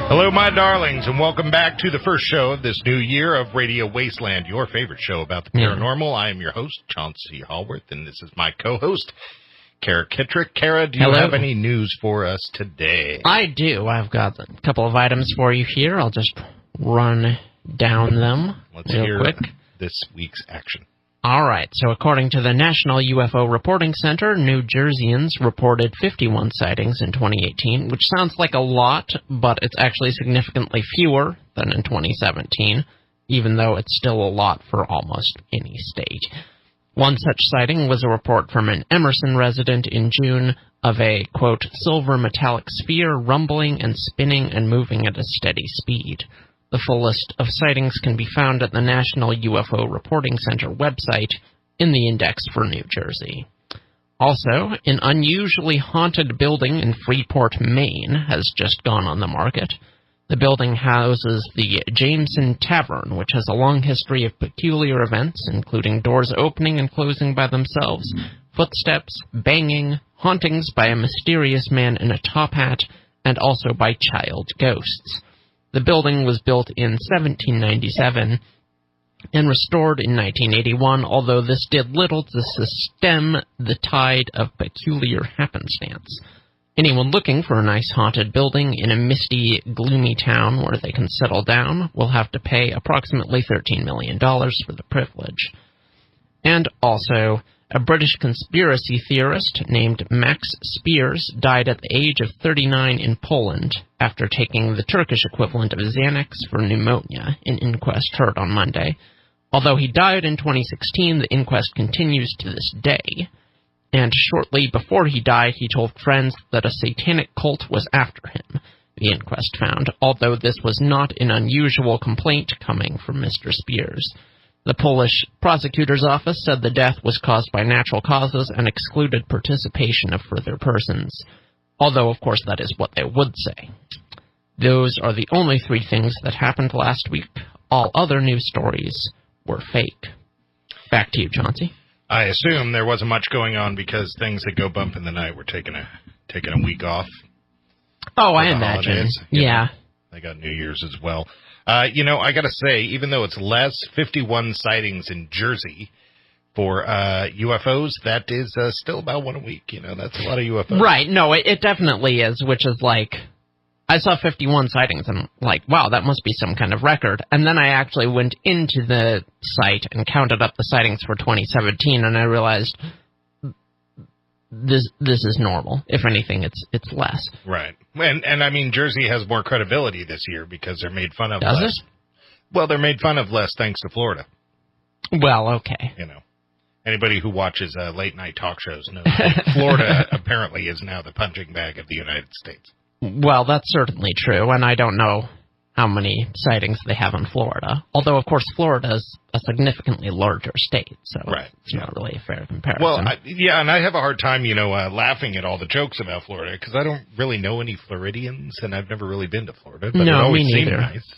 Hello, my darlings, and welcome back to the first show of this new year of Radio Wasteland, your favorite show about the paranormal. I am your host, Chauncey Hallworth, and this is my co-host, Kara Kittrick. Kara, do you have any news for us today? I do. I've got a couple of items for you here. I'll just run down them real quick. This week's action. All right. So according to the National UFO Reporting Center, New Jerseyans reported 51 sightings in 2018, which sounds like a lot, but it's actually significantly fewer than in 2017, even though it's still a lot for almost any state. One such sighting was a report from an Emerson resident in June of a, quote, silver metallic sphere rumbling and spinning and moving at a steady speed. The full list of sightings can be found at the National UFO Reporting Center website in the index for New Jersey. Also, an unusually haunted building in Freeport, Maine has just gone on the market. The building houses the Jameson Tavern, which has a long history of peculiar events, including doors opening and closing by themselves, footsteps, banging, hauntings by a mysterious man in a top hat, and also by child ghosts. The building was built in 1797 and restored in 1981, although this did little to stem the tide of peculiar happenstance. Anyone looking for a nice haunted building in a misty, gloomy town where they can settle down will have to pay approximately $13 million for the privilege. And also, a British conspiracy theorist named Max Spiers died at the age of 39 in Poland after taking the Turkish equivalent of Xanax for pneumonia, an inquest heard on Monday. Although he died in 2016, the inquest continues to this day. And shortly before he died, he told friends that a satanic cult was after him, the inquest found, although this was not an unusual complaint coming from Mr. Spiers. The Polish prosecutor's office said the death was caused by natural causes and excluded participation of further persons, although, of course, that is what they would say. Those are the only three things that happened last week. All other news stories were fake. Back to you, Chauncey. I assume there wasn't much going on because things that go bump in the night were taking a week off. Oh, I imagine. Holidays. Yeah. They got New Year's as well. I got to say, even though it's less, 51 sightings in Jersey for UFOs, that is still about one a week. That's a lot of UFOs. Right. No, it definitely is, which is like, I saw 51 sightings, and I'm like, wow, that must be some kind of record. And then I actually went into the site and counted up the sightings for 2017, and I realized this is normal. If anything, it's less. Right. And I mean, Jersey has more credibility this year because they're made fun of less. Does it? Well, they're made fun of less thanks to Florida. Well, okay. Anybody who watches late night talk shows knows that Florida apparently is now the punching bag of the United States. Well, that's certainly true, and I don't know how many sightings they have in Florida. Although, of course, Florida is a significantly larger state, so it's not really a fair comparison. Well, and I have a hard time, laughing at all the jokes about Florida, because I don't really know any Floridians, and I've never really been to Florida, but it always seemed nice.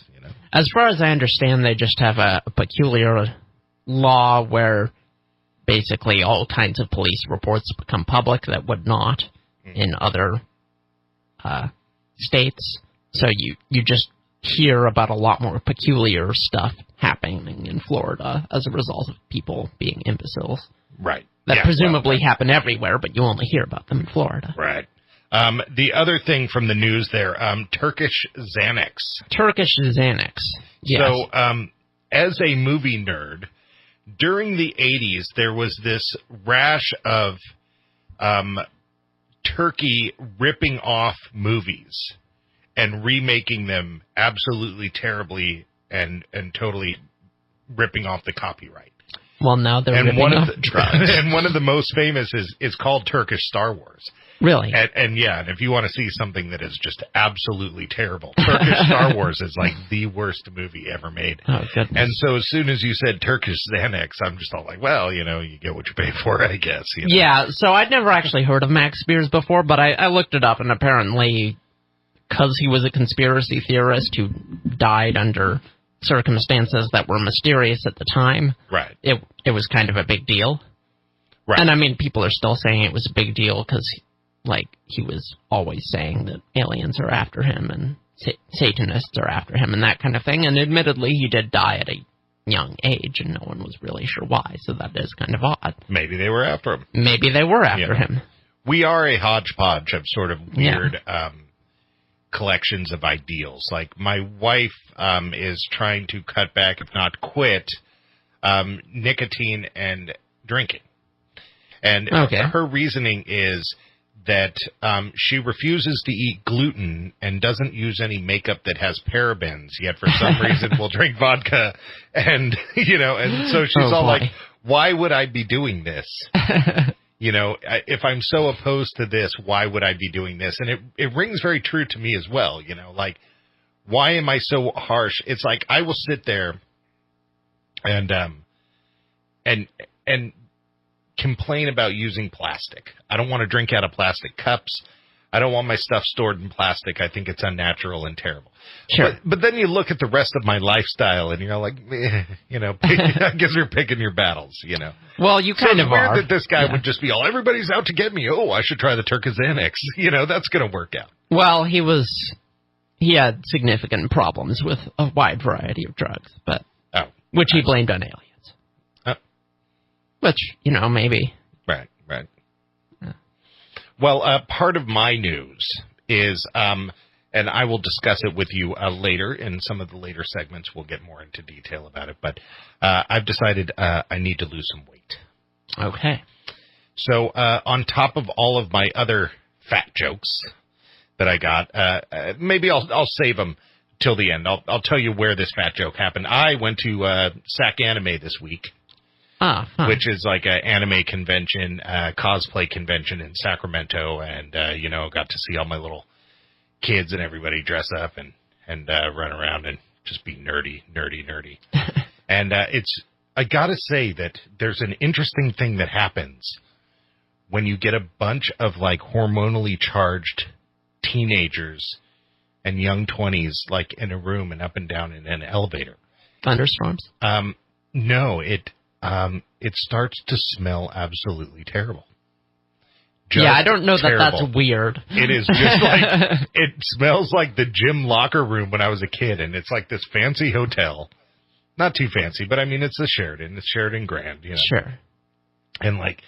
As far as I understand, they just have a peculiar law where basically all kinds of police reports become public that would not in other states. So you just hear about a lot more peculiar stuff happening in Florida as a result of people being imbeciles. Right. That presumably happen everywhere, but you only hear about them in Florida. Right. The other thing from the news there, Turkish Xanax. Turkish Xanax. Yes. So, as a movie nerd, during the 80s, there was this rash of Turkey ripping off movies and remaking them absolutely terribly and totally ripping off the copyright. Well, now they're ripping off drugs. And one of the most famous is called Turkish Star Wars. Really? And if you want to see something that is just absolutely terrible, Turkish Star Wars is like the worst movie ever made. Oh, goodness. And so as soon as you said Turkish Xanax, I'm just all like, well, you get what you pay for, I guess. Yeah, so I'd never actually heard of Max Spiers before, but I looked it up, and apparently, because he was a conspiracy theorist who died under circumstances that were mysterious at the time, right? It was kind of a big deal. Right. And I mean, people are still saying it was a big deal because, he was always saying that aliens are after him and Satanists are after him and that kind of thing. And admittedly, he did die at a young age, and no one was really sure why, so that is kind of odd. Maybe they were after him. Maybe they were after him. We are a hodgepodge of sort of weird collections of ideals. Like, my wife is trying to cut back, if not quit, nicotine and drinking. And her reasoning is that she refuses to eat gluten and doesn't use any makeup that has parabens, yet for some reason will drink vodka. And, and so she's like, why would I be doing this? If I'm so opposed to this, why would I be doing this? And it rings very true to me as well. Like, why am I so harsh? It's like, I will sit there and complain about using plastic. I don't want to drink out of plastic cups. I don't want my stuff stored in plastic. I think it's unnatural and terrible. Sure. But then you look at the rest of my lifestyle and you're like, I guess you're picking your battles, Well, you kind of are. It's weird that this guy would just be all, everybody's out to get me. Oh, I should try the Turkazanix. That's going to work out. Well, he had significant problems with a wide variety of drugs, which he blamed on aliens. Which, maybe. Right. Yeah. Well, part of my news is, and I will discuss it with you later in some of the later segments. We'll get more into detail about it. But I've decided I need to lose some weight. Okay. So on top of all of my other fat jokes that I got, maybe I'll save them till the end. I'll tell you where this fat joke happened. I went to SAC Anime this week. Which is like an anime convention, cosplay convention in Sacramento, and got to see all my little kids and everybody dress up and run around and just be nerdy. And I gotta say that there's an interesting thing that happens when you get a bunch of like hormonally charged teenagers and young 20s like in a room and up and down in an elevator. Thunderstorms? No, it starts to smell absolutely terrible. I don't know that that's weird. It is just like, it smells like the gym locker room when I was a kid, and it's like this fancy hotel. Not too fancy, but I mean, it's the Sheraton. It's Sheraton Grand, Sure. And like,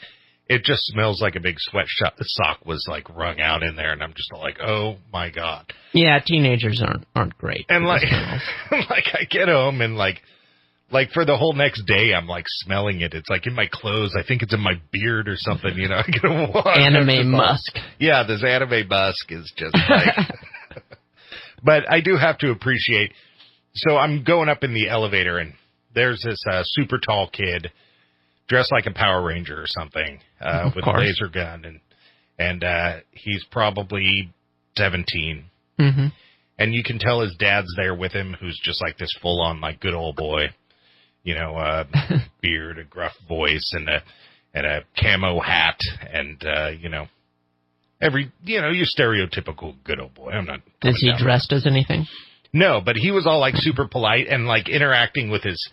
it just smells like a big sock was like wrung out in there, and I'm just like, oh my God. Yeah, teenagers aren't great. And like, I get home and like for the whole next day, I'm like smelling it. It's like in my clothes. I think it's in my beard or something. I get a wash. Anime musk. Yeah, this anime musk is just like. But I do have to appreciate. So I'm going up in the elevator, and there's this super tall kid dressed like a Power Ranger or something with a laser gun, and he's probably 17. Mm-hmm. And you can tell his dad's there with him, who's just like this full on like good old boy. Beard, a gruff voice, and a camo hat, and your stereotypical good old boy. I'm not. Is he dressed as anything? No, but he was all like super polite and like interacting with his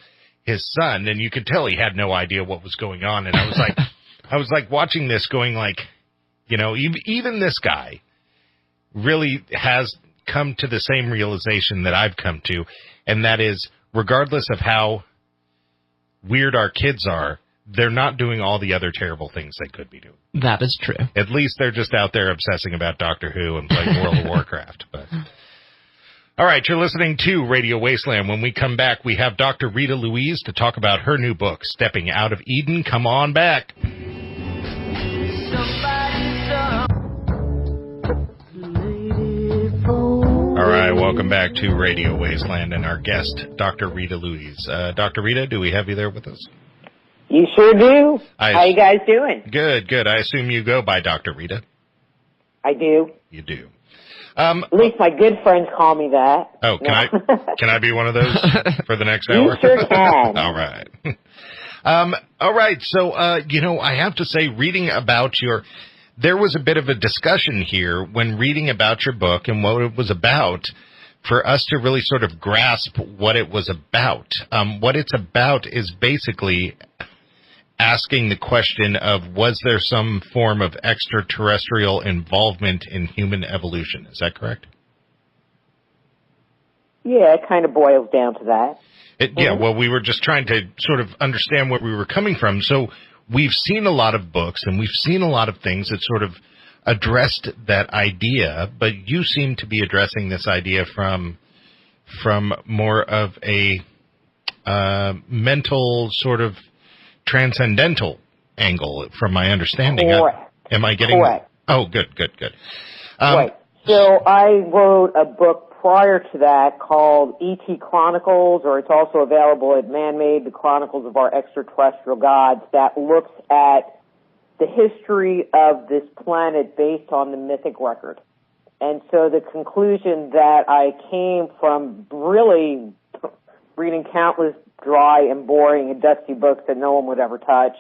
son, and you could tell he had no idea what was going on. And I was like watching this, going like, even this guy really has come to the same realization that I've come to, and that is, regardless of how weird our kids are, they're not doing all the other terrible things they could be doing. That is true. At least they're just out there obsessing about Doctor Who and playing World of Warcraft. But all right, you're listening to Radio Wasteland. When we come back, we have Dr. Rita Louise to talk about her new book, Stepping Out of Eden. Come on back. All right, welcome back to Radio Wasteland and our guest, Dr. Rita Louise. Dr. Rita, do we have you there with us? You sure do. How you guys doing? Good. I assume you go by Dr. Rita. I do. You do. At least my good friends call me that. Oh, can I be one of those for the next hour? You sure can. All right. All right. So, I have to say, reading about there was a bit of a discussion here when reading about your book and what it was about for us to really sort of grasp what it was about. What it's about is basically asking the question of, was there some form of extraterrestrial involvement in human evolution? Is that correct? Yeah, it kind of boils down to that. Yeah, well, we were just trying to sort of understand where we were coming from. So we've seen a lot of books and we've seen a lot of things that sort of addressed that idea, but you seem to be addressing this idea from more of a mental sort of transcendental angle, from my understanding. Correct. Am I getting... Correct. Oh, good. Right. So I wrote a book prior to that called E.T. Chronicles, or it's also available at Man-Made, The Chronicles of Our Extraterrestrial Gods, that looks at the history of this planet based on the mythic record. And so the conclusion that I came from really reading countless dry and boring and dusty books that no one would ever touch,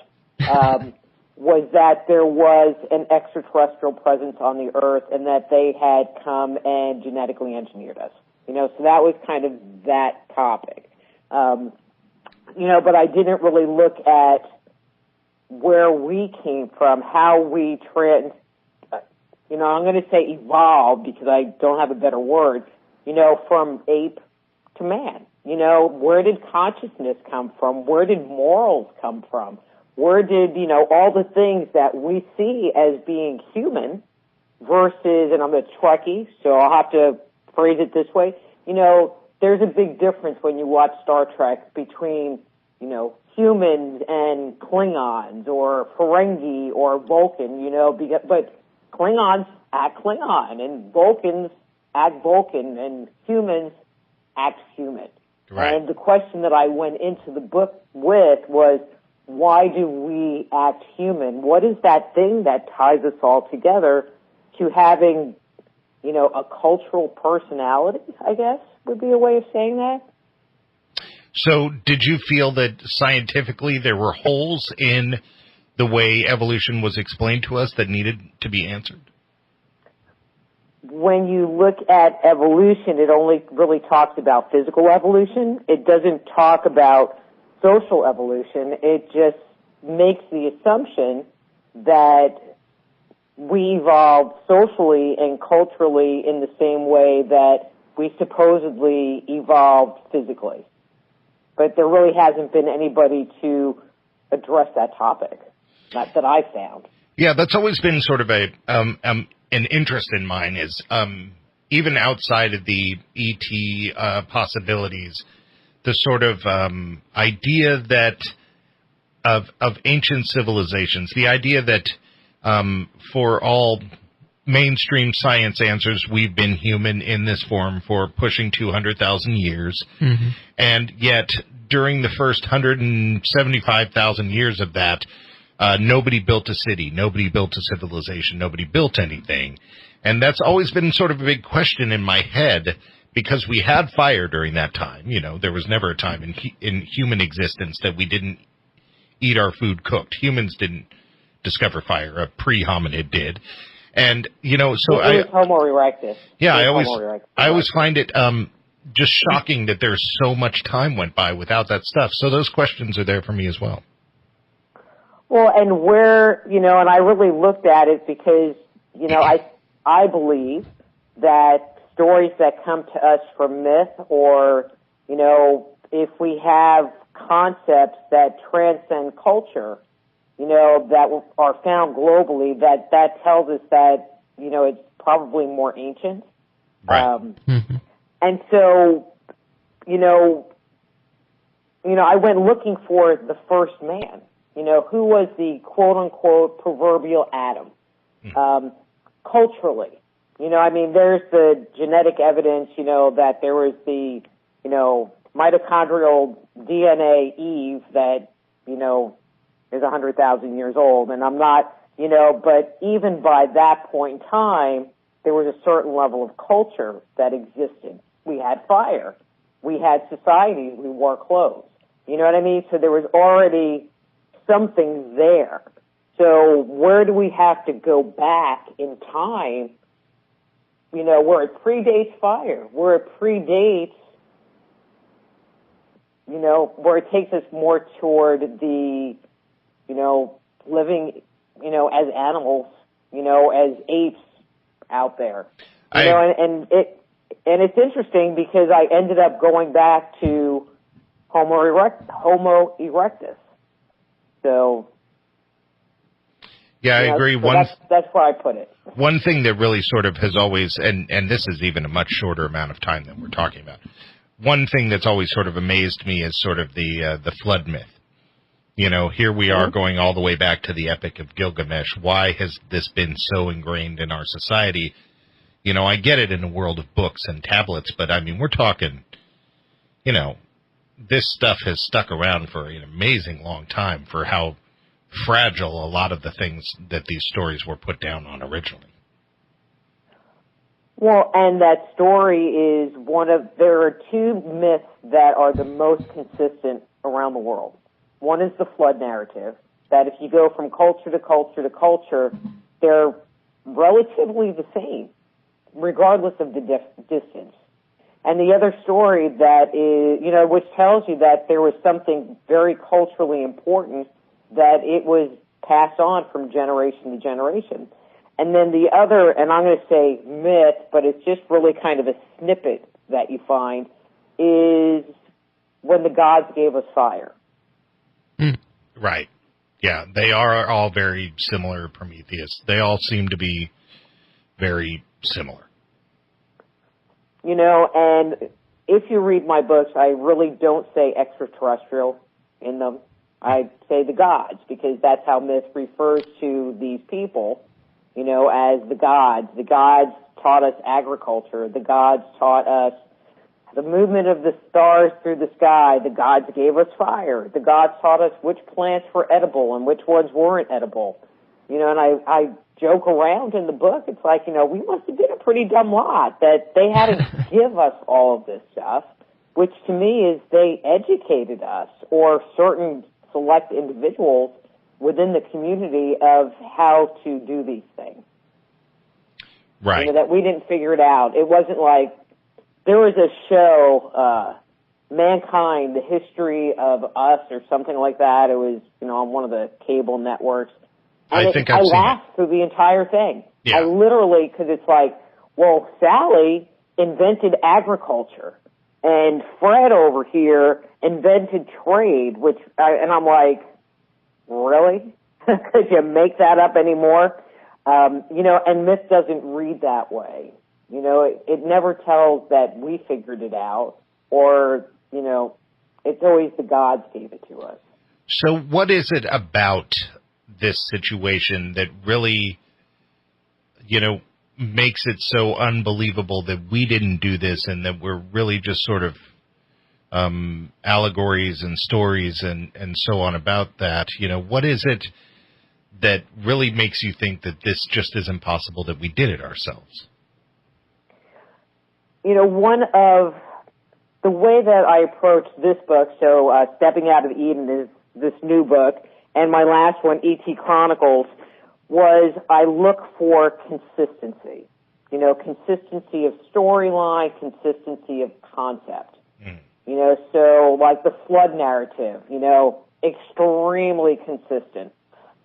was that there was an extraterrestrial presence on the Earth and that they had come and genetically engineered us. So that was kind of that topic. But I didn't really look at where we came from, how we I'm going to say evolved because I don't have a better word, from ape to man. Where did consciousness come from? Where did morals come from? Where did, all the things that we see as being human versus, and I'm a Trekkie, so I'll have to phrase it this way, there's a big difference when you watch Star Trek between, humans and Klingons or Ferengi or Vulcan, but Klingons act Klingon and Vulcans act Vulcan and humans act human. Right. And the question that I went into the book with was, why do we act human? What is that thing that ties us all together to having, a cultural personality, I guess, would be a way of saying that? So did you feel that scientifically there were holes in the way evolution was explained to us that needed to be answered? When you look at evolution, it only really talks about physical evolution. It doesn't talk about social evolution. It just makes the assumption that we evolved socially and culturally in the same way that we supposedly evolved physically. But there really hasn't been anybody to address that topic, not that I found. Yeah, that's always been sort of an interest in mine is even outside of the ET possibilities, the sort of idea that of ancient civilizations, the idea that for all mainstream science answers, we've been human in this form for pushing 200,000 years. Mm-hmm. And yet, during the first 175,000 years of that, nobody built a city, nobody built a civilization, nobody built anything. And that's always been sort of a big question in my head, because we had fire during that time. There was never a time in human existence that we didn't eat our food cooked. Humans didn't discover fire. A pre-hominid did. And, so it was Homo erectus. Yeah, I always find it just shocking that there's so much time went by without that stuff. So those questions are there for me as well. Well, and where, and I really looked at it because, I believe that stories that come to us from myth or, if we have concepts that transcend culture, that are found globally, that tells us that, it's probably more ancient. Right. And so, I went looking for the first man. Who was the quote-unquote proverbial Adam? Culturally. There's the genetic evidence, that there was the, mitochondrial DNA Eve that, is 100,000 years old. And I'm not, but even by that point in time, there was a certain level of culture that existed. We had fire. We had society. We wore clothes. You know what I mean? So there was already something there. So where do we have to go back in time, where it predates fire, where it predates, where it takes us more toward the, living, as animals, as apes out there. And and it's interesting because I ended up going back to Homo erectus. So, yeah, I agree. So that's where I put it. One thing that really sort of has always, and this is even a much shorter amount of time than we're talking about. One thing that's always sort of amazed me is sort of the flood myth. Here we are going all the way back to the Epic of Gilgamesh. Why has this been so ingrained in our society? I get it in the world of books and tablets, but I mean, we're talking, this stuff has stuck around for an amazing long time for how fragile a lot of the things that these stories were put down on originally. Well, and that story is there are two myths that are the most consistent around the world. One is the flood narrative, that if you go from culture to culture to culture, they're relatively the same, regardless of the distance. And the other story that is, which tells you that there was something very culturally important, that it was passed on from generation to generation. And then the other, and I'm going to say myth, but it's just really kind of a snippet that you find, is when the gods gave us fire. Right. Yeah, they are all very similar, Prometheus. They all seem to be very similar. And if you read my books, I really don't say extraterrestrial in them. I say the gods, because that's how myth refers to these people, as the gods. The gods taught us agriculture. The gods taught us the movement of the stars through the sky. The gods gave us fire. The gods taught us which plants were edible and which ones weren't edible. And I joke around in the book. It's like, we must have been a pretty dumb lot that they had to give us all of this stuff, which to me is they educated us, or certain select individuals within the community, of how to do these things. Right. That we didn't figure it out. It wasn't like, there was a show, Mankind, the History of Us, or something like that. It was, on one of the cable networks. And I laughed through the entire thing. Yeah. I literally, because it's like, well, Sally invented agriculture, and Fred over here invented trade, and I'm like, really? Could you make that up anymore? And myth doesn't read that way. It never tells that we figured it out, or, it's always the gods gave it to us. So what is it about this situation that really, makes it so unbelievable that we didn't do this, and that we're really just sort of allegories and stories and so on about that? What is it that really makes you think that this just isn't possible, that we did it ourselves? One of the way that I approach this book, so Stepping Out of Eden is this new book, and my last one, E.T. Chronicles, was I look for consistency. Consistency of storyline, consistency of concept. So like the flood narrative, extremely consistent.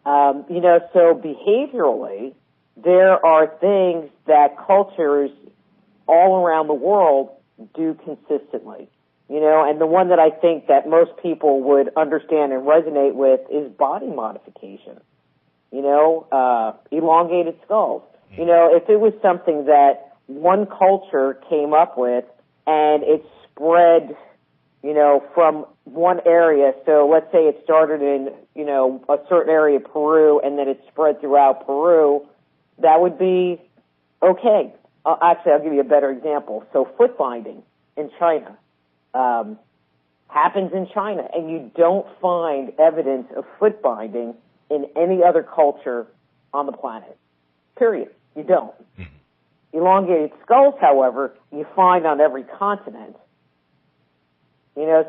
So behaviorally, there are things that cultures all around the world do consistently. And the one that I think that most people would understand and resonate with is body modification. Elongated skulls. If it was something that one culture came up with and it spread, from one area. So let's say it started in, a certain area of Peru, and then it spread throughout Peru, that would be okay. Actually, I'll give you a better example. So foot binding in China happens in China, and you don't find evidence of foot binding in any other culture on the planet. Period. You don't. Mm-hmm. Elongated skulls, however, you find on every continent.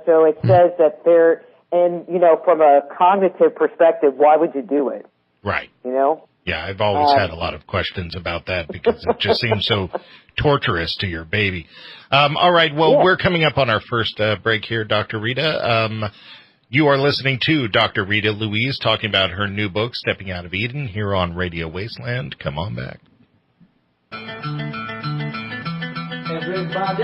So it says that they're, and, from a cognitive perspective, why would you do it? Right. Yeah, I've always had a lot of questions about that, because it just seems so torturous to your baby. All right, well, We're coming up on our first break here, Dr. Rita. You are listening to Dr. Rita Louise talking about her new book, Stepping Out of Eden, here on Radio Wasteland. Come on back. Everybody All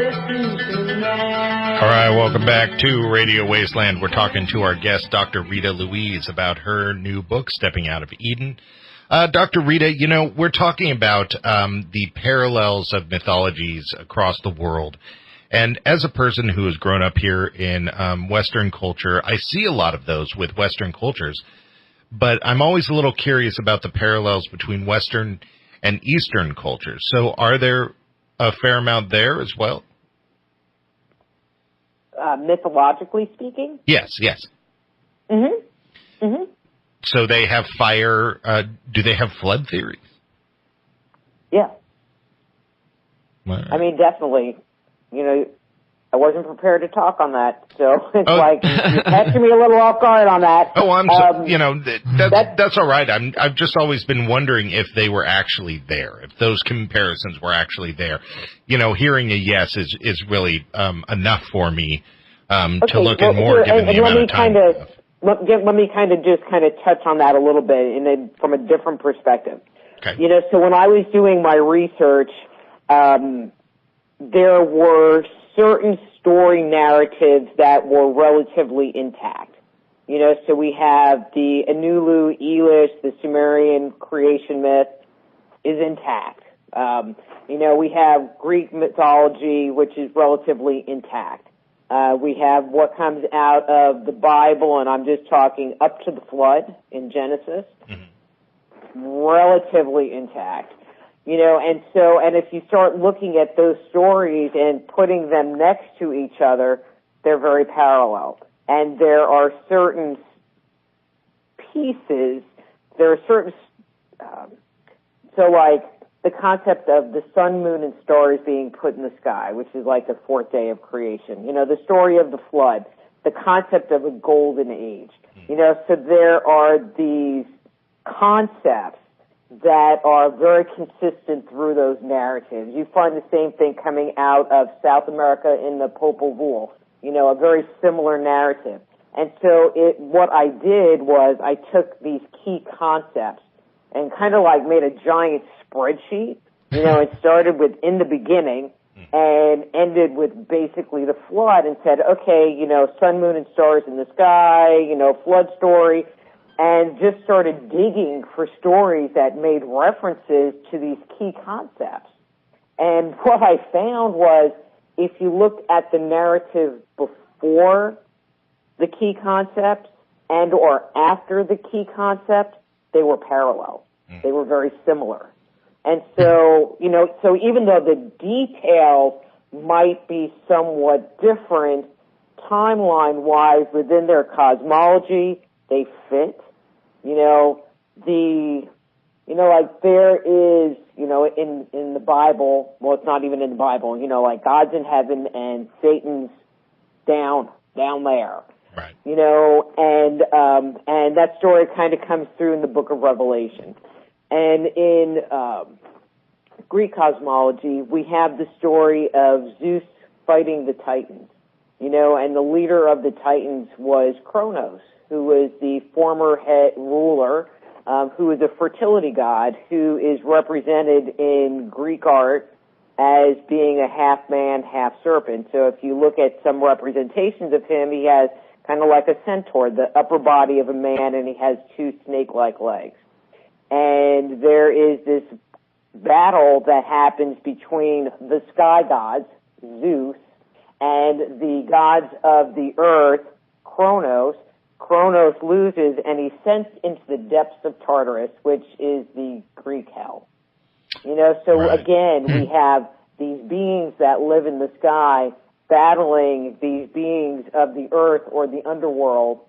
right, welcome back to Radio Wasteland. We're talking to our guest, Dr. Rita Louise, about her new book, Stepping Out of Eden. Dr. Rita, you know, we're talking about the parallels of mythologies across the world. And as a person who has grown up here in Western culture, I see a lot of those with Western cultures. But I'm always a little curious about the parallels between Western and Eastern cultures. So are there a fair amount there as well? Mythologically speaking? Yes. Mm-hmm. Mm-hmm. So they have fire. Do they have flood theories? Yeah. Right. I mean, definitely. You know, I wasn't prepared to talk on that, so it's like you're catching me a little off guard on that. Oh, I'm so, you know, that's all right. I've just always been wondering if they were actually there, if those comparisons were actually there. You know, hearing a yes is really enough for me to look at more given the amount of time. Let me just touch on that a little bit from a different perspective. Okay. You know, so when I was doing my research, there were certain story narratives that were relatively intact. You know, so we have the Enulu, Elish, the Sumerian creation myth is intact. You know, we have Greek mythology, which is relatively intact. We have what comes out of the Bible, and I'm just talking up to the flood in Genesis, relatively intact. You know, and if you start looking at those stories and putting them next to each other, they're very parallel. And there are certain pieces, so like the concept of the sun, moon, and stars being put in the sky, which is like the fourth day of creation. You know, the story of the flood, the concept of a golden age. You know, so there are these concepts that are very consistent through those narratives. You find the same thing coming out of South America in the Popol Vuh, you know, a very similar narrative. And so what I did was I took these key concepts and kind of like made a giant spreadsheet, you know, it started with in the beginning and ended with basically the flood and said, okay, you know, sun, moon, and stars in the sky, you know, flood story, and just started digging for stories that made references to these key concepts. And what I found was if you look at the narrative before the key concept and or after the key concept, they were parallel. They were very similar. And so, you know, so even though the details might be somewhat different timeline-wise within their cosmology, they fit. You know, like there is, you know, in the Bible, well, it's not even in the Bible, you know, like God's in heaven and Satan's down there. Right. You know, and that story kind of comes through in the book of Revelation. And in Greek cosmology, we have the story of Zeus fighting the Titans, you know, and the leader of the Titans was Kronos, who was the former head ruler, who is a fertility god, who is represented in Greek art as being a half man, half serpent. So if you look at some representations of him, he has kind of like a centaur, the upper body of a man, and he has two snake-like legs. And there is this battle that happens between the sky gods, Zeus, and the gods of the earth, Kronos. Kronos loses, and he's sent into the depths of Tartarus, which is the Greek hell. You know, so right. Again, we have these beings that live in the sky battling these beings of the earth or the underworld,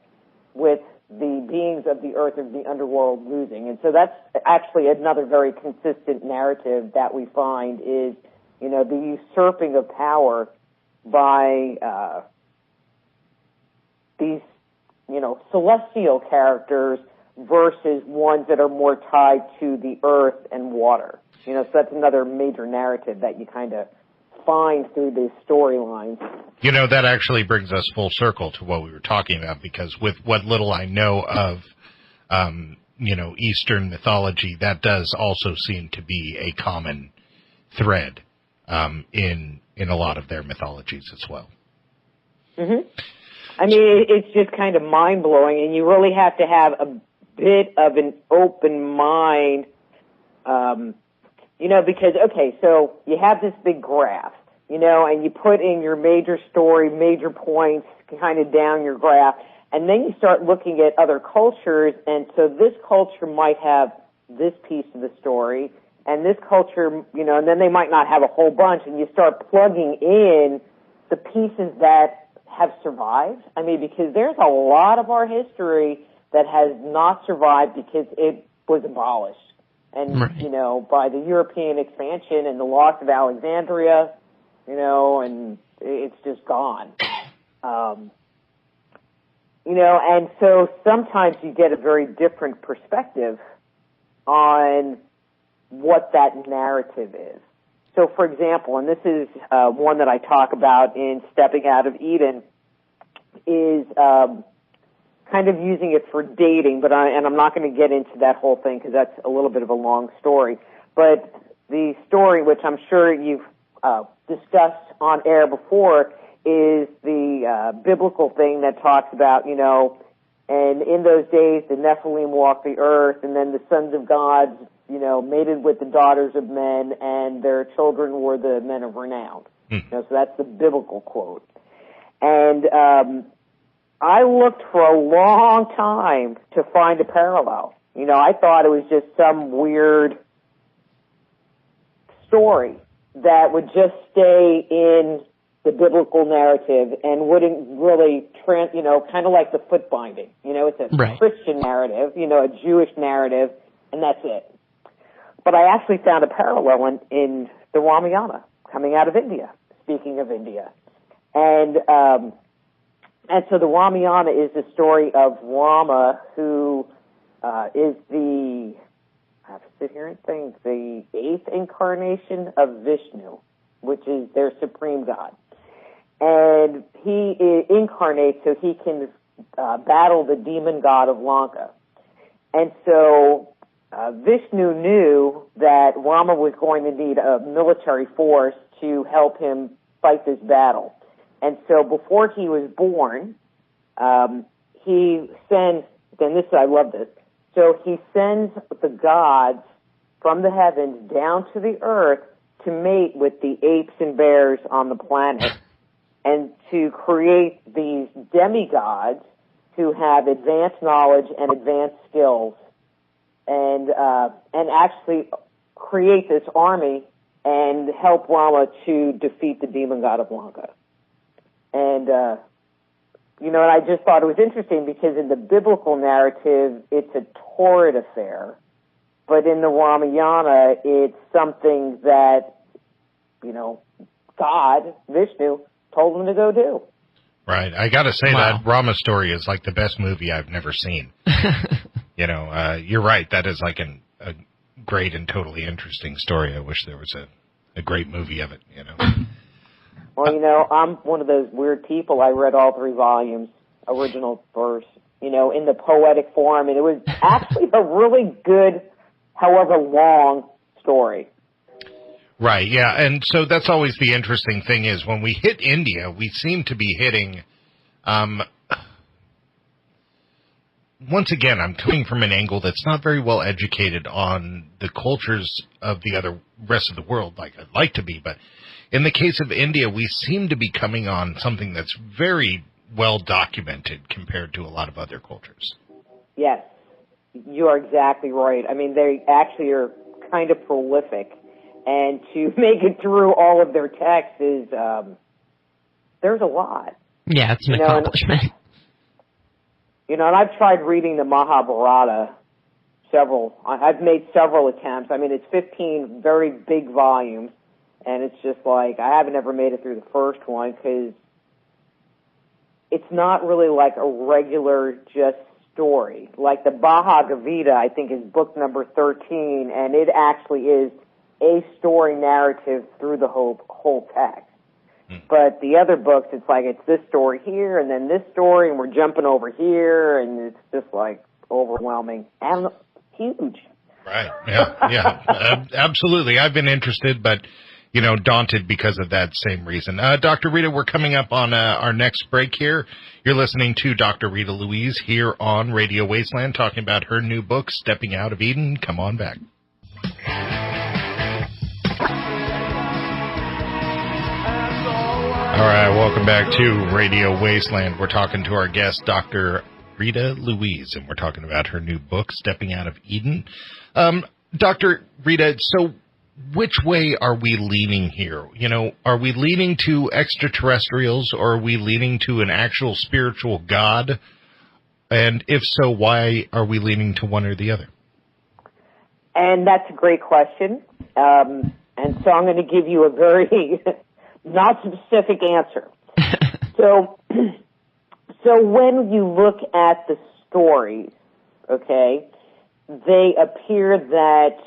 with the beings of the earth or the underworld losing. And so that's actually another very consistent narrative that we find is, you know, the usurping of power by these, you know, celestial characters versus ones that are more tied to the earth and water. You know, so that's another major narrative that you kind of find through these storylines. You know, that actually brings us full circle to what we were talking about, because with what little I know of, you know, Eastern mythology, that does also seem to be a common thread in in a lot of their mythologies as well. Mm-hmm. I mean, it's just kind of mind-blowing, and you really have to have a bit of an open mind, because, okay, so you have this big graph, and you put in your major story, major points kind of down your graph, and then you start looking at other cultures, and so this culture might have this piece of the story, and this culture, and then they might not have a whole bunch, and you start plugging in the pieces that have survived. I mean, because there's a lot of our history that has not survived because it was abolished. And, right. By the European expansion and the loss of Alexandria, and it's just gone. And so sometimes you get a very different perspective on what that narrative is. So, for example, and this is one that I talk about in Stepping Out of Eden, is kind of using it for dating, and I'm not going to get into that whole thing because that's a little bit of a long story. But the story, which I'm sure you've discussed on air before, is the biblical thing that talks about, and in those days the Nephilim walked the earth, and then the sons of God, mated with the daughters of men, and their children were the men of renown. So that's the biblical quote. And I looked for a long time to find a parallel. I thought it was just some weird story that would just stay in the biblical narrative and wouldn't really, kind of like the foot binding. It's a right. Christian narrative, a Jewish narrative, and that's it. But I actually found a parallel in the Ramayana, coming out of India, speaking of India. And so the Ramayana is the story of Rama, who is the, I have to sit here and think, the 8th incarnation of Vishnu, which is their supreme god. And he incarnates so he can battle the demon god of Lanka. And so Vishnu knew that Rama was going to need a military force to help him fight this battle. And so before he was born, he sends, I love this, so he sends the gods from the heavens down to the earth to mate with the apes and bears on the planet and to create these demigods who have advanced knowledge and advanced skills and actually create this army and help Rama to defeat the demon god of Lanka. And, and I just thought it was interesting because in the biblical narrative, it's a torrid affair. But in the Ramayana, it's something that, God, Vishnu, told him to go do. Right. I got to say that Rama story is like the best movie I've never seen. You're right. That is like a great and totally interesting story. I wish there was a great movie of it, Well, I'm one of those weird people. I read all 3 volumes, original verse, in the poetic form, and it was actually a really good, however long, story. Right, yeah, and so that's always the interesting thing is when we hit India, we seem to be hitting, once again, I'm coming from an angle that's not very well educated on the cultures of the other rest of the world like I'd like to be, but in the case of India, we seem to be coming on something that's very well documented compared to a lot of other cultures. Yes, you are exactly right. I mean, they actually are kind of prolific, and to make it through all of their texts is, there's a lot. Yeah, it's an accomplishment. And I've tried reading the Mahabharata I've made several attempts. I mean, it's 15 very big volumes. And it's just like, I haven't ever made it through the first one because it's not really like a regular just story. Like the Bhagavad Gita, I think, is book number 13, and it actually is a story narrative through the whole text. But the other books, it's like it's this story here and then this story, and we're jumping over here, and it's just like overwhelming and huge. Right, yeah, absolutely. I've been interested, but daunted because of that same reason. Dr. Rita, we're coming up on our next break here. You're listening to Dr. Rita Louise here on Radio Wasteland, talking about her new book, Stepping Out of Eden. Come on back. All right, welcome back to Radio Wasteland. We're talking to our guest, Dr. Rita Louise, and we're talking about her new book, Stepping Out of Eden. Dr. Rita, so which way are we leaning here? Are we leaning to extraterrestrials, or are we leaning to an actual spiritual God? And if so, why are we leaning to one or the other? And that's a great question. And so I'm going to give you a very not specific answer. So when you look at the stories, okay, they appear that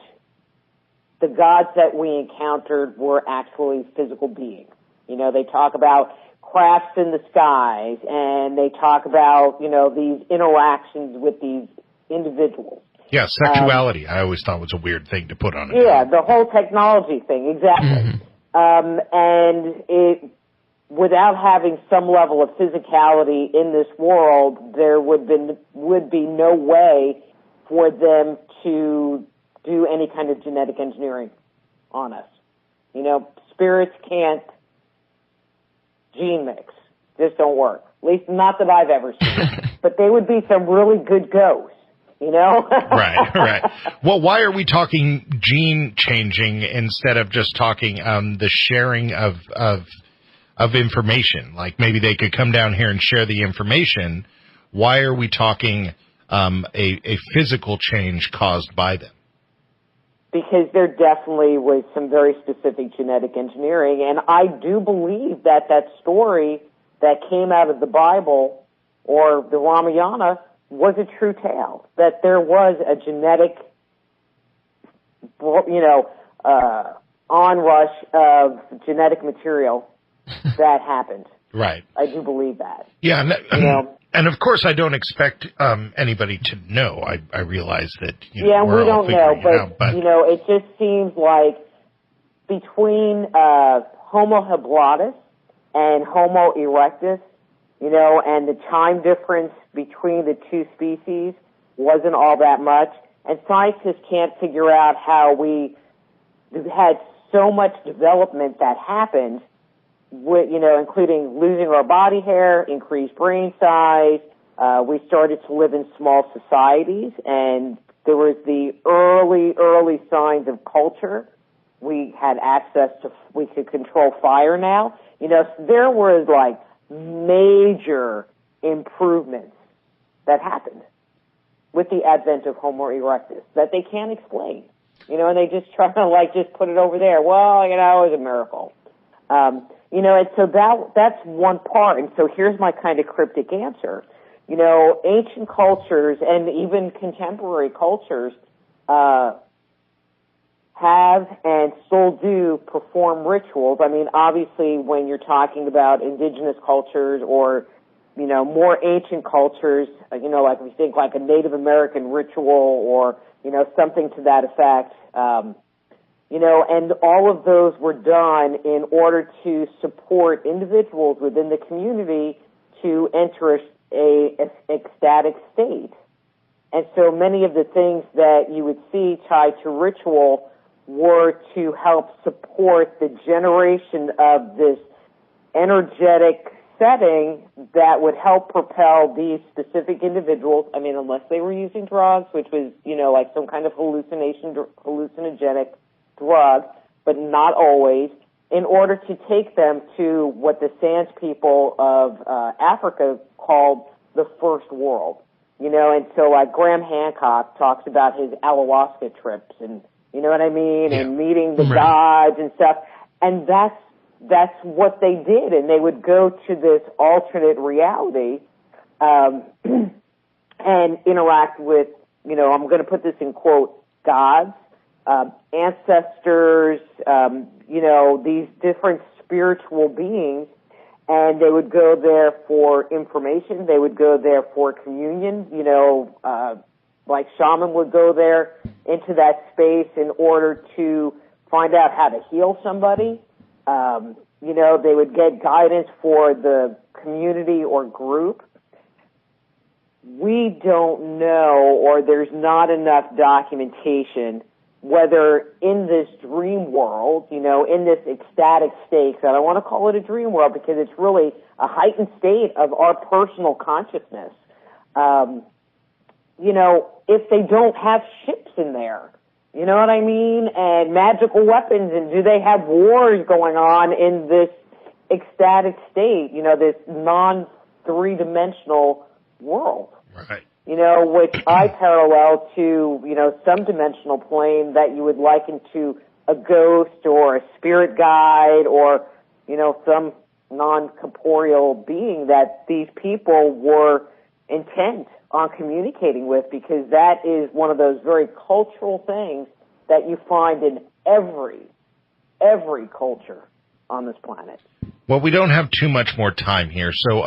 the gods that we encountered were actually physical beings. They talk about crafts in the skies, and they talk about, these interactions with these individuals. Yeah, sexuality, I always thought was a weird thing to put on it. Yeah, the whole technology thing, exactly. And it, without having some level of physicality in this world, there would be no way for them to do any kind of genetic engineering on us. Spirits can't gene mix. Just don't work. At least not that I've ever seen. But they would be some really good ghosts. Right. Well, why are we talking gene changing instead of just talking the sharing of information? Like maybe they could come down here and share the information. Why are we talking a physical change caused by them? Because there definitely was some very specific genetic engineering, and I do believe that story that came out of the Bible or the Ramayana was a true tale, that there was a genetic, onrush of genetic material that happened. Right. I do believe that. Yeah, and of course I don't expect anybody to know. I realize that, yeah, we're we don't know, but it just seems like between Homo hablatus and Homo erectus, and the time difference between the two species wasn't all that much. And scientists can't figure out how we had so much development that happened, including losing our body hair, increased brain size. We started to live in small societies, and there was the early signs of culture. We had access to, we could control fire now. So there was like major improvements that happened with the advent of Homo erectus that they can't explain, and they just try to just put it over there. Well, it was a miracle. And so that's one part. And so here's my kind of cryptic answer. Ancient cultures and even contemporary cultures, have and still do perform rituals. I mean, obviously, when you're talking about indigenous cultures or, more ancient cultures, like we think like a Native American ritual or, something to that effect, and all of those were done in order to support individuals within the community to enter a ecstatic state. And so many of the things that you would see tied to ritual were to help support the generation of this energetic setting that would help propel these specific individuals, I mean, unless they were using drugs, which was, like some kind of hallucinogenic drug, but not always, in order to take them to what the Sands people of Africa called the first world. And so like Graham Hancock talks about his ayahuasca trips and, you know what I mean? Yeah. And meeting the gods and stuff. And that's what they did. And they would go to this alternate reality, and interact with, I'm going to put this in quote, gods, ancestors, these different spiritual beings. And they would go there for information. They would go there for communion, like shaman would go there into that space in order to find out how to heal somebody. They would get guidance for the community or group. We don't know, or there's not enough documentation whether in this dream world, in this ecstatic state, and I want to call it a dream world because it's really a heightened state of our personal consciousness, if they don't have ships in there, you know what I mean, and magical weapons, and do they have wars going on in this ecstatic state, this non-three-dimensional world? Right. Which I parallel to, some dimensional plane that you would liken to a ghost or a spirit guide or, some non-corporeal being that these people were intent on communicating with, because that is one of those very cultural things that you find in every culture on this planet. Well, we don't have too much more time here, so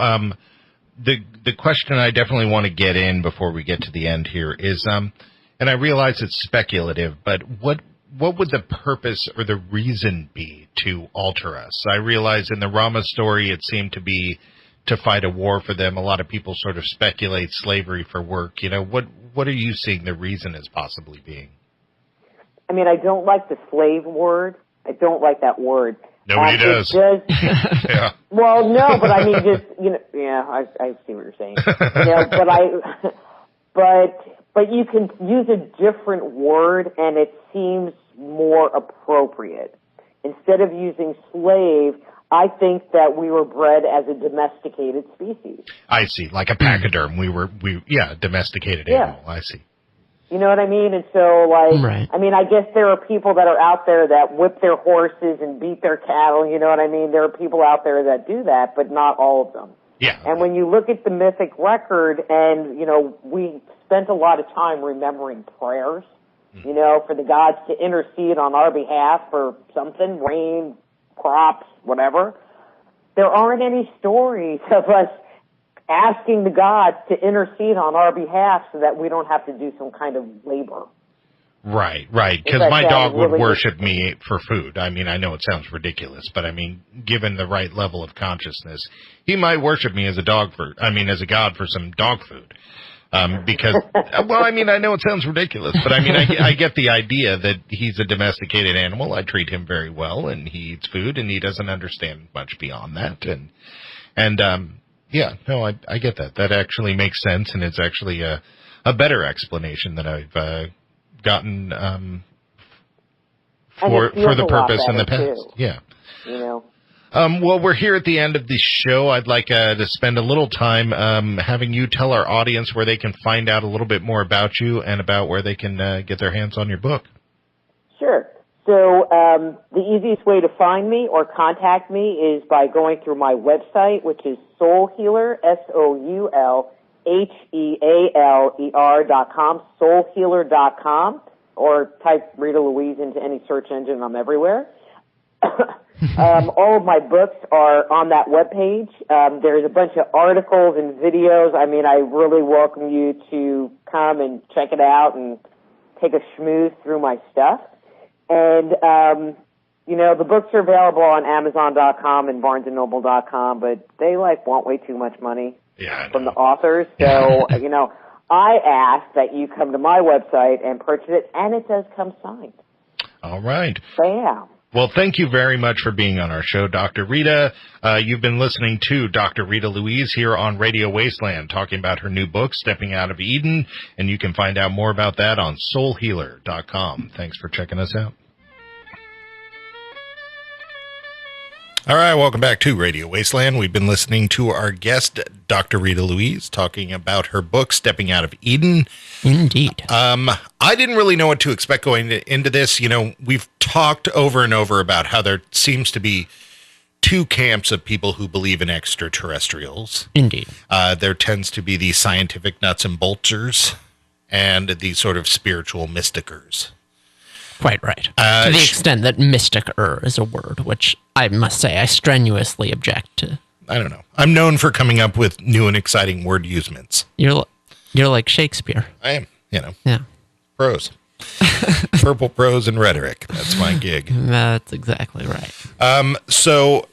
the question I definitely want to get in before we get to the end here is, and I realize it's speculative, but what would the purpose or the reason be to alter us? I realize in the Rama story it seemed to be to fight a war for them. A lot of people sort of speculate slavery for work. What are you seeing the reason as possibly being? I mean, I don't like the slave word. I don't like that word. Nobody does. Yeah. Well, no, but I mean, just, I see what you're saying. But you can use a different word and it seems more appropriate. Instead of using slave, I think that we were bred as a domesticated species. I see, like a pachyderm. Domesticated animal. I see. You know what I mean? And so, right. I mean, I guess there are people that are out there that whip their horses and beat their cattle, you know what I mean? There are people out there that do that, but not all of them. Yeah. And when you look at the mythic record, and, we spent a lot of time remembering prayers, for the gods to intercede on our behalf for something, rain, crops, whatever. There aren't any stories of us asking the gods to intercede on our behalf so that we don't have to do some kind of labor. Right. Because my dog would worship me for food. I mean, I know it sounds ridiculous, but I mean, given the right level of consciousness, he might worship me as a god for some dog food. Because, well, I mean, I know it sounds ridiculous, but I mean, I get the idea that he's a domesticated animal. I treat him very well, and he eats food, and he doesn't understand much beyond that. I get that. That actually makes sense, and it's actually a better explanation than I've gotten for the purpose in the past. Too, yeah. Well, we're here at the end of the show. I'd like to spend a little time having you tell our audience where they can find out a little bit more about you and about where they can get their hands on your book. Sure. So the easiest way to find me or contact me is by going through my website, which is soulhealer, SOULHEALER.com, soulhealer.com, or type Rita Louise into any search engine. I'm everywhere. All of my books are on that webpage. There's a bunch of articles and videos. I mean, I really welcome you to come and check it out and take a schmooze through my stuff. And, the books are available on Amazon.com and BarnesandNoble.com, but they want way too much money from the authors. So, I ask that you come to my website and purchase it, and it does come signed. All right. Bam. Well, thank you very much for being on our show, Dr. Rita. You've been listening to Dr. Rita Louise here on Radio Wasteland, talking about her new book, Stepping Out of Eden, and you can find out more about that on soulhealer.com. Thanks for checking us out. All right, welcome back to Radio Wasteland. We've been listening to our guest, Dr. Rita Louise, talking about her book, Stepping Out of Eden. Indeed. I didn't really know what to expect going into this. We've talked over and over about how there seems to be two camps of people who believe in extraterrestrials. Indeed. There tends to be the scientific nuts and bolters and the sort of spiritual mysticers. Quite right. To the extent that mystic-er is a word, which I must say I strenuously object to. I don't know. I'm known for coming up with new and exciting word usements. You're like Shakespeare. I am, Yeah. Prose. Purple prose and rhetoric. That's my gig. That's exactly right. So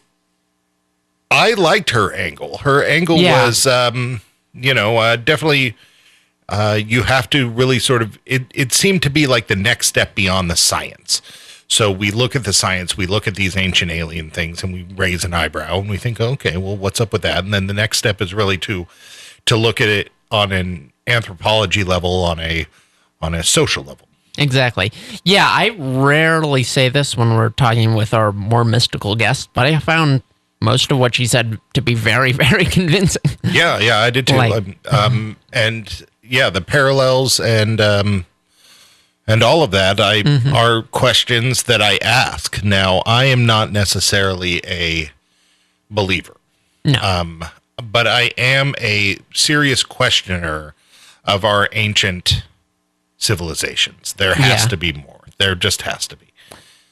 I liked her angle. Her angle was, definitely, you have to really sort of, it seemed to be like the next step beyond the science. So we look at the science, we look at these ancient alien things, and we raise an eyebrow, and we think, okay, well, what's up with that? And then the next step is really to look at it on an anthropology level, on a social level. Exactly. Yeah, I rarely say this when we're talking with our more mystical guests, but I found most of what she said to be very, very convincing. Yeah, I did too. And yeah, the parallels and all of that are questions that I ask. Now, I am not necessarily a believer. No. But I am a serious questioner of our ancient civilizations. There has to be more. There just has to be.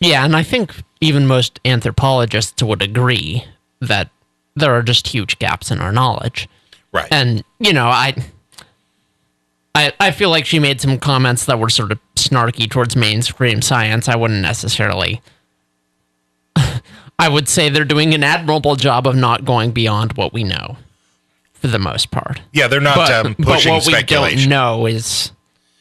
Yeah, and I think even most anthropologists would agree that there are just huge gaps in our knowledge. Right. And, I feel like she made some comments that were sort of snarky towards mainstream science. I wouldn't necessarily... I would say they're doing an admirable job of not going beyond what we know, for the most part. Yeah, they're not pushing speculation. But what we don't know is...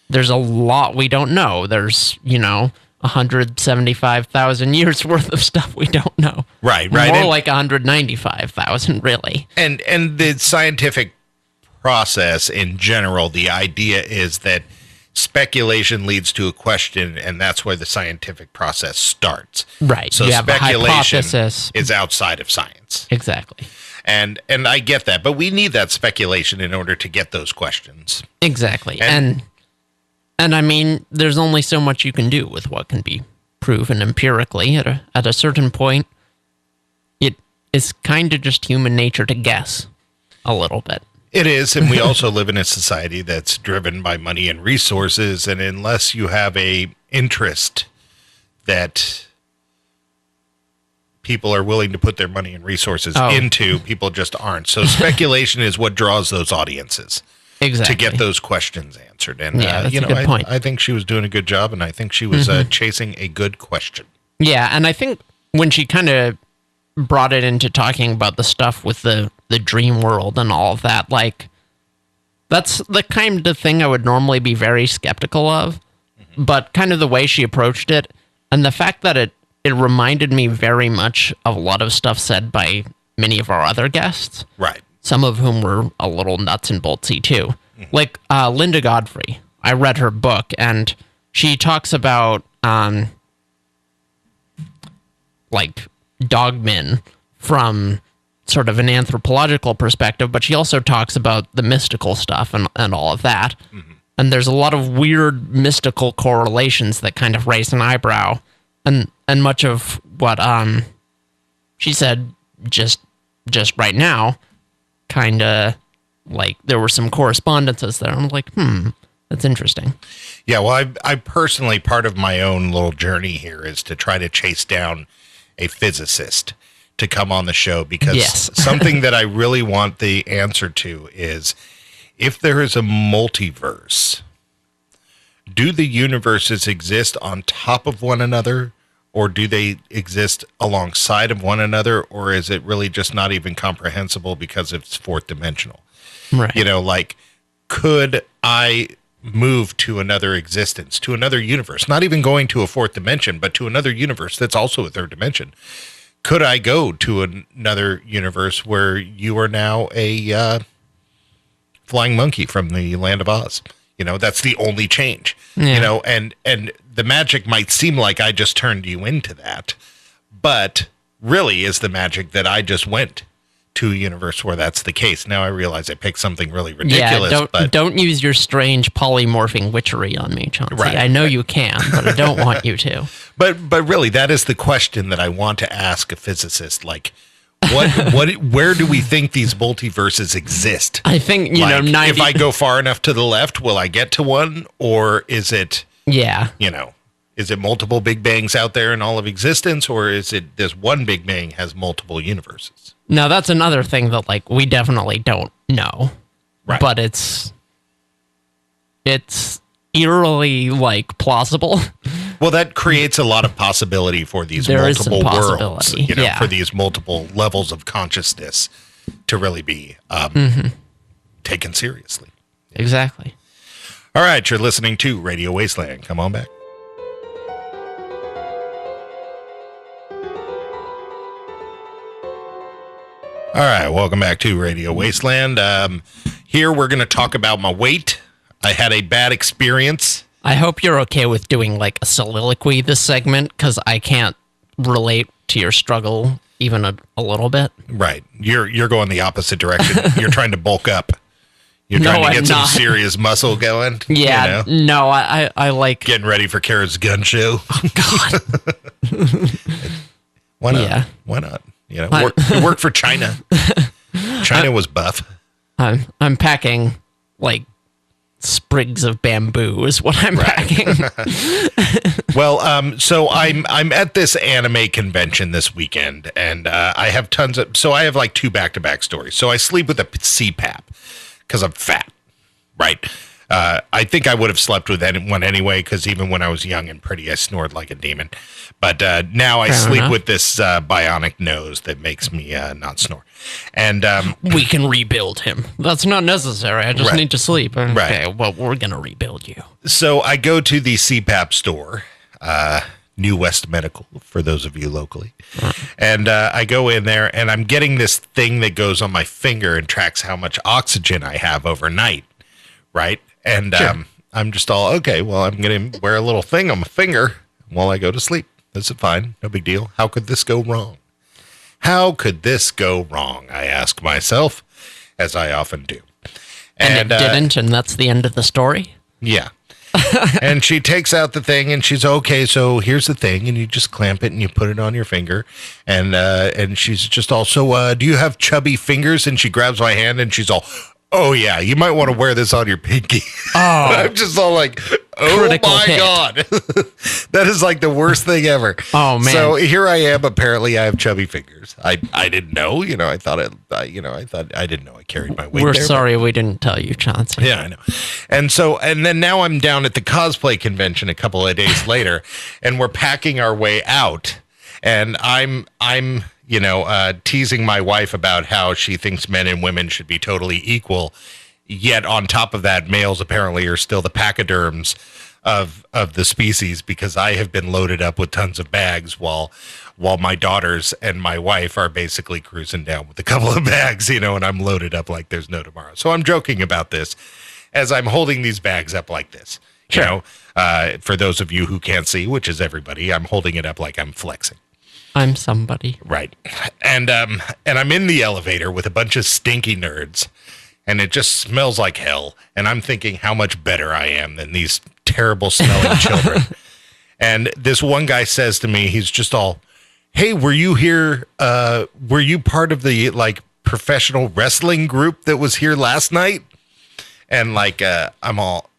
There's a lot we don't know. There's, 175,000 years worth of stuff we don't know. Right. More like 195,000, really. And the scientific process in general, the idea is that speculation leads to a question, and that's where the scientific process starts. Right. So you have speculation a hypothesis. Is outside of science. Exactly. And I get that, but we need that speculation in order to get those questions. Exactly. And I mean, there's only so much you can do with what can be proven empirically. At a certain point, it is kind of just human nature to guess a little bit. It is, and we also live in a society that's driven by money and resources, and unless you have a interest that people are willing to put their money and resources into, people just aren't. So speculation is what draws those audiences. Exactly. To get those questions answered. And, that's a good point. I think she was doing a good job, and I think she was chasing a good question. Yeah, and I think when she kind of brought it into talking about the stuff with the dream world and all of that, like, that's the kind of thing I would normally be very skeptical of, but kind of the way she approached it, and the fact that it reminded me very much of a lot of stuff said by many of our other guests. Right. Some of whom were a little nuts and boltsy, too. Like Linda Godfrey. I read her book, and she talks about, dogmen from sort of an anthropological perspective, but she also talks about the mystical stuff and all of that. And there's a lot of weird mystical correlations that kind of raise an eyebrow. And much of what she said just right now, kind of like there were some correspondences there. I'm like, that's interesting. Yeah, well, I personally, part of my own little journey here is to try to chase down a physicist to come on the show, because something that I really want the answer to is, if there is a multiverse, do the universes exist on top of one another, or do they exist alongside of one another, or is it really just not even comprehensible because it's fourth dimensional? Right. Could I move to another existence, to another universe, not even going to a fourth dimension, but to another universe that's also a third dimension? Could I go to another universe where you are now a flying monkey from the Land of Oz? That's the only change. Yeah. And the magic might seem like I just turned you into that, but really is the magic that I just went to a universe where that's the case. Now I realize I picked something really ridiculous. Yeah, don't use your strange polymorphing witchery on me, Chauncey. Right, I know you can, but I don't want you to. But really, that is the question that I want to ask a physicist. Like, where do we think these multiverses exist? I think, if I go far enough to the left, will I get to one? Or is it, is it multiple Big Bangs out there in all of existence? Or is it this one Big Bang has multiple universes? No, that's another thing that, we definitely don't know. Right. But it's eerily, like, plausible. Well, that creates a lot of possibility for these multiple worlds, you know, for these multiple levels of consciousness to really be taken seriously. Exactly. All right, you're listening to Radio Wasteland. Come on back. All right, welcome back to Radio Wasteland. Here we're going to talk about my weight. I had a bad experience. I hope you're okay with doing like a soliloquy this segment, because I can't relate to your struggle even a little bit. Right. You're going the opposite direction. You're trying to bulk up. You're trying to get some serious muscle going. Yeah, you know? No, I like... Getting ready for Kara's gun show. Oh, God. Why not? Yeah. Why not? You know, work for China. China was buff. I'm packing, like, sprigs of bamboo is what I'm packing. Well, so I'm at this anime convention this weekend, and I have tons of... So I have, like, 2 back-to-back stories. So I sleep with a CPAP because I'm fat, right? I think I would have slept with anyone anyway, because even when I was young and pretty, I snored like a demon. But now I sleep with this bionic nose that makes me not snore. And we can rebuild him. That's not necessary. I just need to sleep. Okay, well, we're going to rebuild you. So I go to the CPAP store, New West Medical, for those of you locally. And I go in there, and I'm getting this thing that goes on my finger and tracks how much oxygen I have overnight, right? And I'm just all, okay, well, I'm going to wear a little thing on my finger while I go to sleep. This is fine. No big deal. How could this go wrong? How could this go wrong? I ask myself, as I often do. And it didn't, and that's the end of the story? Yeah. And she takes out the thing, and she's, okay, so here's the thing, and you just clamp it, and you put it on your finger. And she's just also, do you have chubby fingers? And she grabs my hand, and she's all... Oh, yeah, you might want to wear this on your pinky. Oh. I'm just all like, oh, Critical my hit. God. That is like the worst thing ever. Oh, man. So here I am. Apparently, I have chubby fingers. I didn't know. You know, I thought I didn't know I carried my weight. We're there, sorry we didn't tell you, Chauncey. Yeah, I know. And then now I'm down at the cosplay convention a couple of days later, and we're packing our way out. And I'm teasing my wife about how she thinks men and women should be totally equal. Yet on top of that, males apparently are still the pachyderms of the species, because I have been loaded up with tons of bags while my daughters and my wife are basically cruising down with a couple of bags, and I'm loaded up like there's no tomorrow. So I'm joking about this as I'm holding these bags up like this. Sure. For those of you who can't see, which is everybody, I'm holding it up like I'm flexing. I'm somebody. Right. And I'm in the elevator with a bunch of stinky nerds, and it just smells like hell. And I'm thinking how much better I am than these terrible smelling children. And this one guy says to me, he's just all, hey, were you here? Were you part of the professional wrestling group that was here last night? And I'm all,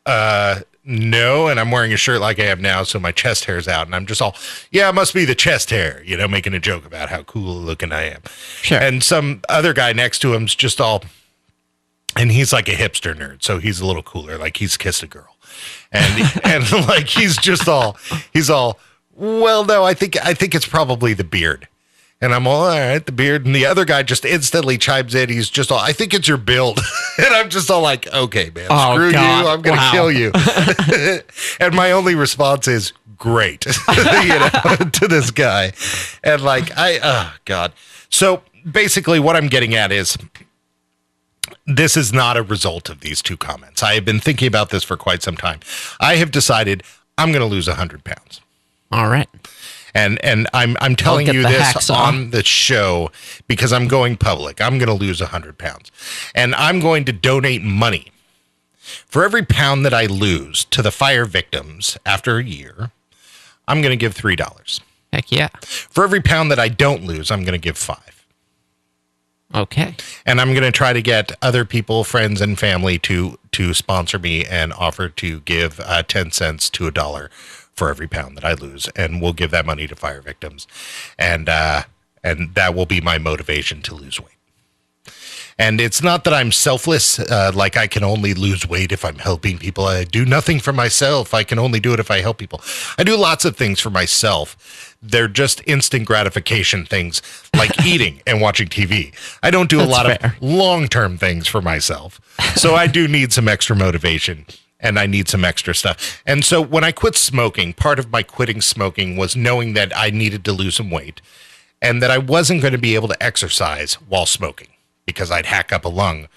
no, and I'm wearing a shirt like I have now, so my chest hair's out, and I'm just all, yeah, it must be the chest hair, making a joke about how cool looking I am. Sure. And some other guy next to him's just all, and he's like a hipster nerd, so he's a little cooler, like he's kissed a girl. And like he's all, well, no, I think it's probably the beard. And I'm all right, the beard. And the other guy just instantly chimes in. He's just all, I think it's your build. And I'm just all like, okay, man, screw you. I'm going to kill you. And my only response is, great, to this guy. And oh, God. So basically what I'm getting at is, this is not a result of these 2 comments. I have been thinking about this for quite some time. I have decided I'm going to lose 100 pounds. All right. And I'm telling you this on the show because I'm going public. I'm going to lose 100 pounds. And I'm going to donate money. For every pound that I lose to the fire victims after a year, I'm going to give $3. Heck yeah. For every pound that I don't lose, I'm going to give $5. Okay. And I'm going to try to get other people, friends and family to sponsor me and offer to give 10 cents to $1 for every pound that I lose, and we'll give that money to fire victims, and that will be my motivation to lose weight. And it's not that I'm selfless, like I can only lose weight if I'm helping people. I do nothing for myself. I can only do it if I help people. I do lots of things for myself. They're just instant gratification things like eating and watching TV. I don't do a lot of long-term things for myself. So I do need some extra motivation. And I need some extra stuff. And so when I quit smoking, part of my quitting smoking was knowing that I needed to lose some weight and that I wasn't going to be able to exercise while smoking because I'd hack up a lung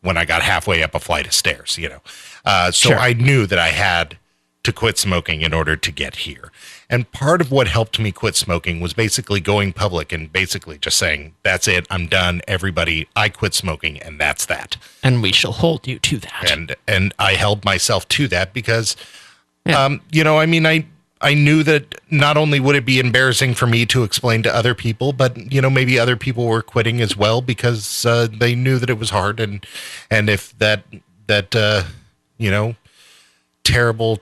when I got halfway up a flight of stairs, you know. So sure. I knew that I had to quit smoking in order to get here. And part of what helped me quit smoking was basically going public and basically just saying, that's it, I'm done, everybody, I quit smoking, and that's that. And we shall hold you to that. And I held myself to that because, you know, I mean, I knew that not only would it be embarrassing for me to explain to other people, but, you know, maybe other people were quitting as well because they knew that it was hard. And if that you know, terrible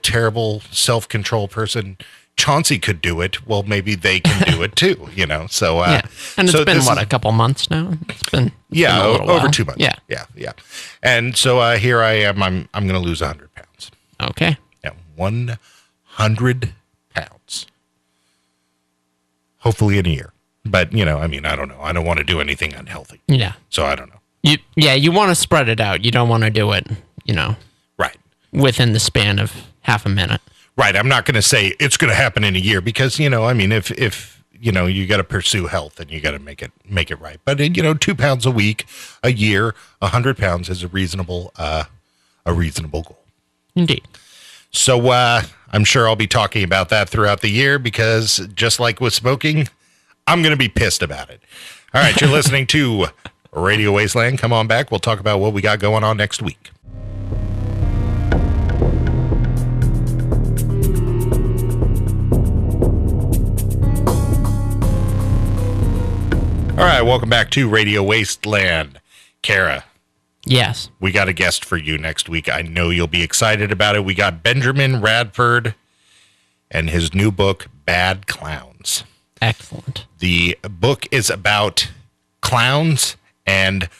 self-control person Chauncey could do it, well, maybe they can do it too, you know. So and it's been a couple months now. It's been over 2 months. Yeah. And so here I am. I'm going to lose 100 pounds. Okay. Yeah, 100 pounds. Hopefully in a year. But you know, I mean, I don't know. I don't want to do anything unhealthy. Yeah. So I don't know. You want to spread it out. You don't want to do it, you know. Right. Within the span of half a minute. Right. I'm not going to say it's going to happen in a year because, you know, I mean, if you know, you got to pursue health and you got to make it right. But, you know, 2 pounds a week, a year, 100 pounds is a reasonable goal. Indeed. So I'm sure I'll be talking about that throughout the year because just like with smoking, I'm going to be pissed about it. All right. You're listening to Radio Wasteland. Come on back. We'll talk about what we got going on next week. All right, welcome back to Radio Wasteland. Kara. Yes. We got a guest for you next week. I know you'll be excited about it. We got Benjamin Radford and his new book, Bad Clowns. Excellent. The book is about clowns and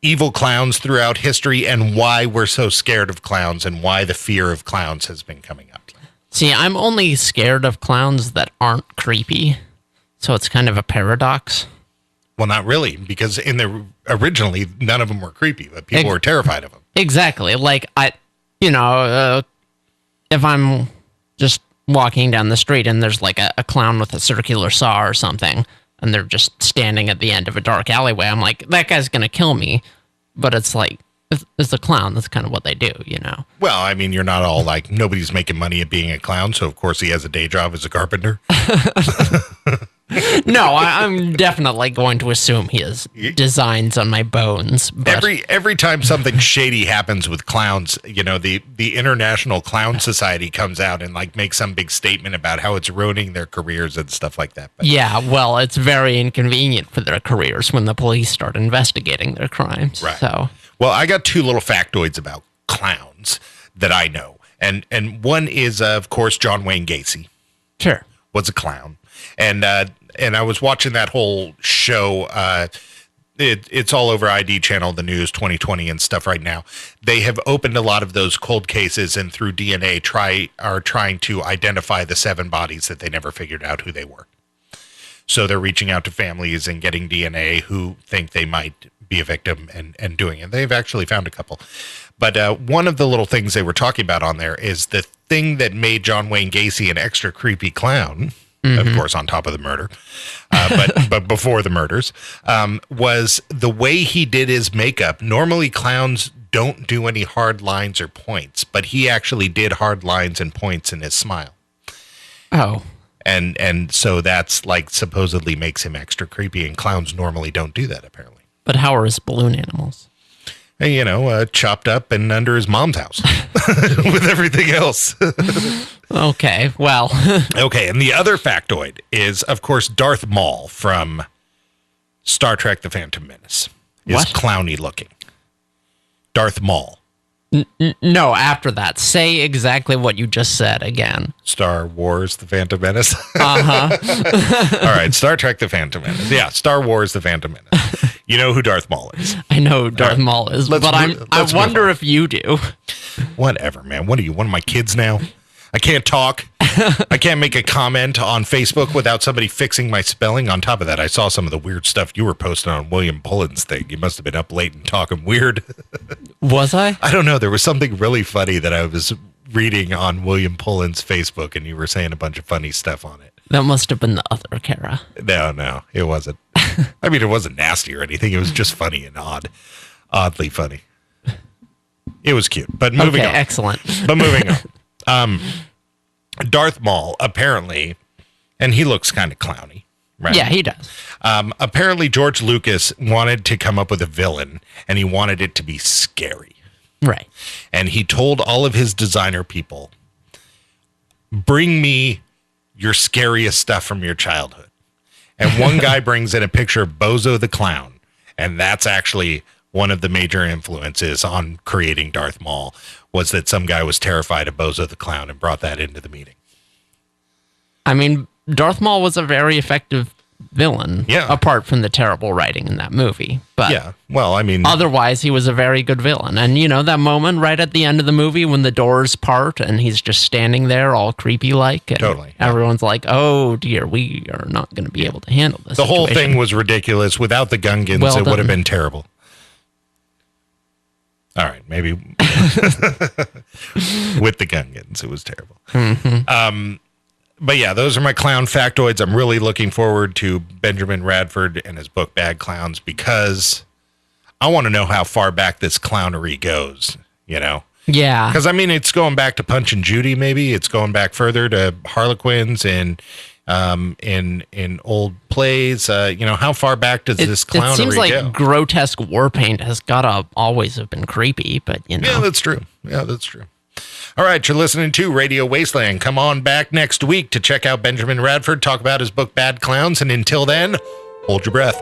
evil clowns throughout history and why we're so scared of clowns and why the fear of clowns has been coming up. See, I'm only scared of clowns that aren't creepy. So it's kind of a paradox. Well, not really, because originally none of them were creepy, but people were terrified of them. Exactly. Like if I'm just walking down the street and there's like a clown with a circular saw or something, and they're just standing at the end of a dark alleyway, I'm like, that guy's going to kill me. But it's like, it's a clown. That's kind of what they do, you know? Well, I mean, you're not all like, nobody's making money at being a clown, so of course he has a day job as a carpenter. No, I'm definitely going to assume he has designs on my bones. But every time something shady happens with clowns, you know, the International Clown Society comes out and like makes some big statement about how it's ruining their careers and stuff like that. But, yeah, well, it's very inconvenient for their careers when the police start investigating their crimes. Right. So, well, I got two little factoids about clowns that I know, and one is of course John Wayne Gacy. Sure, was a clown, and I was watching that whole show. It's all over ID Channel, the news 2020 and stuff right now. They have opened a lot of those cold cases and through DNA are trying to identify the 7 bodies that they never figured out who they were. So they're reaching out to families and getting DNA who think they might be a victim and doing it. They've actually found a couple. But one of the little things they were talking about on there is the thing that made John Wayne Gacy an extra creepy clown. Mm-hmm. Of course, on top of the murder, but before the murders, was the way he did his makeup. Normally, clowns don't do any hard lines or points, but he actually did hard lines and points in his smile. Oh. And so that's like supposedly makes him extra creepy, and clowns normally don't do that, apparently. But how are his balloon animals? You know, chopped up and under his mom's house with everything else. Okay, well. Okay, and the other factoid is, of course, Darth Maul from Star Trek The Phantom Menace is clowny looking. Darth Maul. No, after that. Say exactly what you just said again. Star Wars The Phantom Menace? Uh-huh. All right, Star Trek The Phantom Menace. Yeah, Star Wars The Phantom Menace. You know who Darth Maul is. I know who Darth Maul is, but I wonder if you do. Whatever, man. What are you, one of my kids now? I can't talk. I can't make a comment on Facebook without somebody fixing my spelling. On top of that, I saw some of the weird stuff you were posting on William Pullen's thing. You must have been up late and talking weird. Was I? I don't know. There was something really funny that I was reading on William Pullen's Facebook, and you were saying a bunch of funny stuff on it. That must have been the other Kara. No, it wasn't. I mean, it wasn't nasty or anything. It was just funny and oddly funny. It was cute, but moving on. Excellent. But moving on. Darth Maul, apparently, and he looks kind of clowny, right? Yeah, he does. Apparently, George Lucas wanted to come up with a villain, and he wanted it to be scary. Right. And he told all of his designer people, bring me your scariest stuff from your childhood. And one guy brings in a picture of Bozo the Clown, and that's actually one of the major influences on creating Darth Maul, was that some guy was terrified of Bozo the Clown and brought that into the meeting. I mean, Darth Maul was a very effective villain, apart from the terrible writing in that movie. But yeah, well, I mean, otherwise, he was a very good villain. And, you know, that moment right at the end of the movie when the doors part and he's just standing there all creepy-like. And totally. Everyone's like, oh, dear, we are not going to be able to handle this The situation. whole thing was ridiculous. Without the Gungans, it would have been terrible. All right, maybe with the Gungans, it was terrible. Mm-hmm. But yeah, those are my clown factoids. I'm really looking forward to Benjamin Radford and his book Bad Clowns, because I want to know how far back this clownery goes, you know? Yeah. Because, I mean, it's going back to Punch and Judy, maybe. It's going back further to Harlequins and in old plays. You know, how far back does this clownery go? It seems like grotesque war paint has got to always have been creepy, but, you know. Yeah, that's true. All right, you're listening to Radio Wasteland. Come on back next week to check out Benjamin Radford, talk about his book Bad Clowns, and until then, hold your breath.